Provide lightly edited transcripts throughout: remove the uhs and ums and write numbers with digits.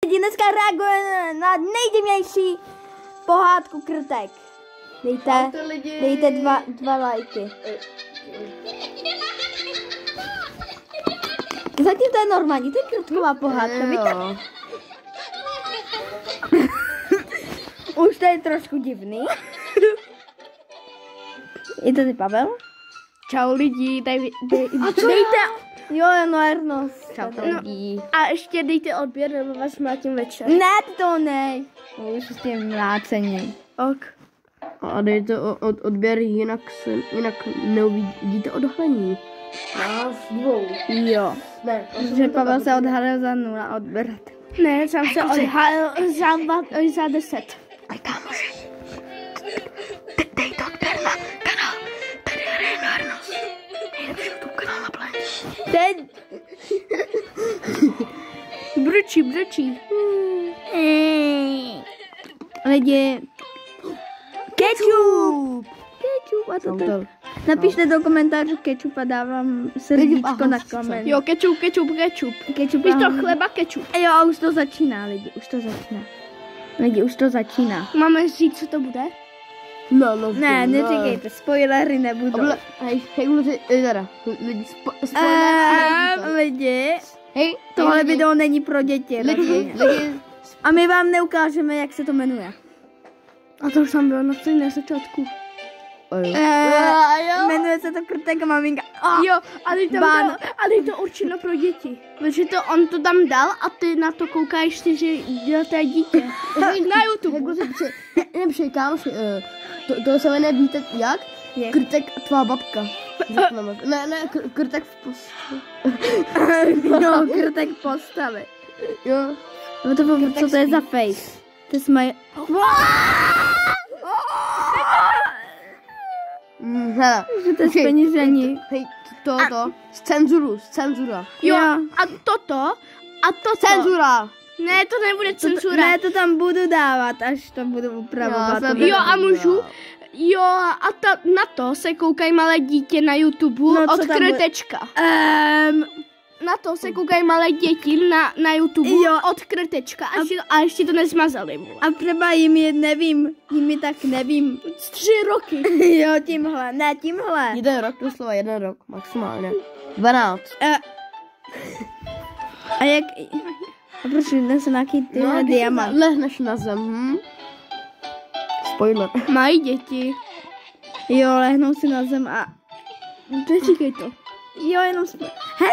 Dneska reaguje na nejdivnější pohádku Krtek. Dejte dva lajky. Zatím to je normální, to je krtková pohádka, víte? Už to je trošku divný. Je to ty, Pavel? Čau lidi, dejte. Jo, no Ernos. Čau lidi. A ještě dejte odběr, nebo vás mlátím večer. Ne, to ne. Už s tím mlácením. Ok. A dejte odběr, jinak neuvidíte odhalení. Nás dvou. Jo. Ne, Že Pavel se odhalil za 0 odběrat. Ne, sám se odhalil za 10. Aj kámoši. Dejte odběr na kanál. Tady hraje Ernos. Nejlepší YouTube kanál na planetě. Teď. Brčí. Lidi. Ketchup. A to tak. Napište do komentářů ketchup a dávám srdíčko na koment. Jo, ketchup. Ketchup. Místo chleba ketchup. Jo, a už to začíná, lidi. Už to začíná. Máme říct, co to bude? No. Ne, neříkejte, spoilery nebudou. Hej, lidi, Lidi, hej, tohle video není pro děti. lidi. A my vám neukážeme, jak se to jmenuje. A to už tam bylo na začátku. Jmenuje se to Krtek a maminka. Jo, ale to určeno pro děti. Protože on to tam dal a ty na to koukáš, že to je dítě. Na YouTube. Nepřej, kámoši, to se jmenuje, víte jak? Krtek a tvá babka. Ne, Krtek v posteli. No, Krtek postavy. Jo. No to, co to je za face? To je smaj... Hele, To je zpeněžení. Hej, to, cenzura. Jo, a toto. Cenzura. Ne, to nebude cenzura. Ne, to tam budu dávat, až to budu upravovat. Jo, a můžu. Jo, a na to se koukají malé dítě na YouTube od Krtečka. Na to se koukají malé děti na YouTube od Krtečka a ještě to nezmazali. A třeba jim tak nevím. 3 roky. Jo, tímhle, ne tímhle. 1 rok, doslova 1 rok, maximálně. 12. A jak... A proč dnes nějaký tyhle diamant? Lehneš na zem, Spoiler. Mají děti. Jo, lehnou si na zem a... Neříkej to. Jo, jenom... Hej,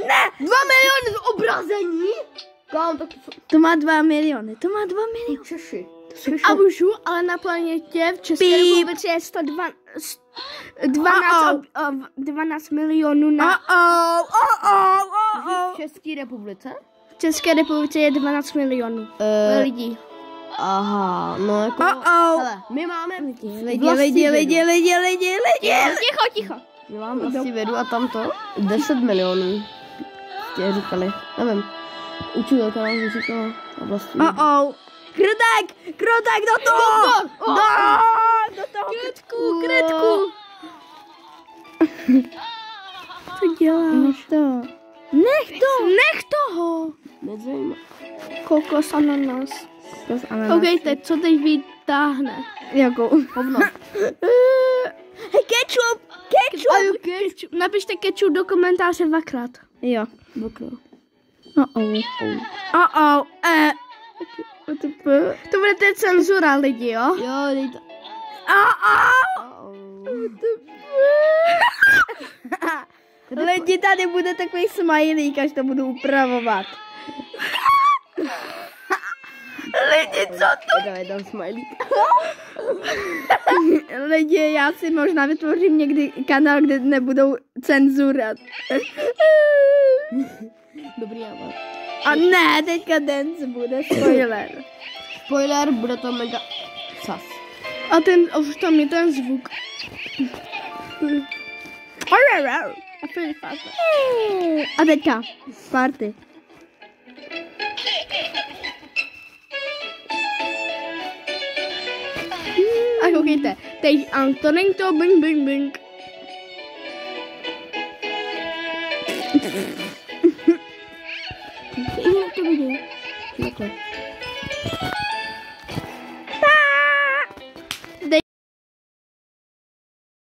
ne! 2 miliony obrazení? Kam, tak To má 2 miliony, Češi. A můžu, ale na planetě v České republice je 12 milionů na... V České republice? V České republice je 12 milionů lidí. Aha, no jako... Hele, my máme... Lidi. Ticho. My máme asi vědu a tamto 10 milionů. Tě říkali, nevím. Učitelka nám říkala oblasti. Krtek, do toho! Do toho! Krtku. Co děláš? Nech toho. Nezajímá. Kokos ananas. Ok, teď co teď vytáhne? Jakou? Hovno. Hej, ketchup! Napište ketchup do komentáře 2krát. Jo. Dvakrát. To bude teď cenzura lidi, jo? Jo, dejte. Lidi, tady bude takový smajlík, až to budu upravovat. Lidi, co to? Dávaj tam smajlík. Lidi, já si možná vytvořím někdy kanál, kde nebudou cenzurat. Dobrý nápad. A ne, teďka dance bude spoiler. Spoiler, bude to mega sas. A už tam je ten zvuk. A teďka, party. A koukejte, teď Antonin to bing. Jak to bude? Takhle.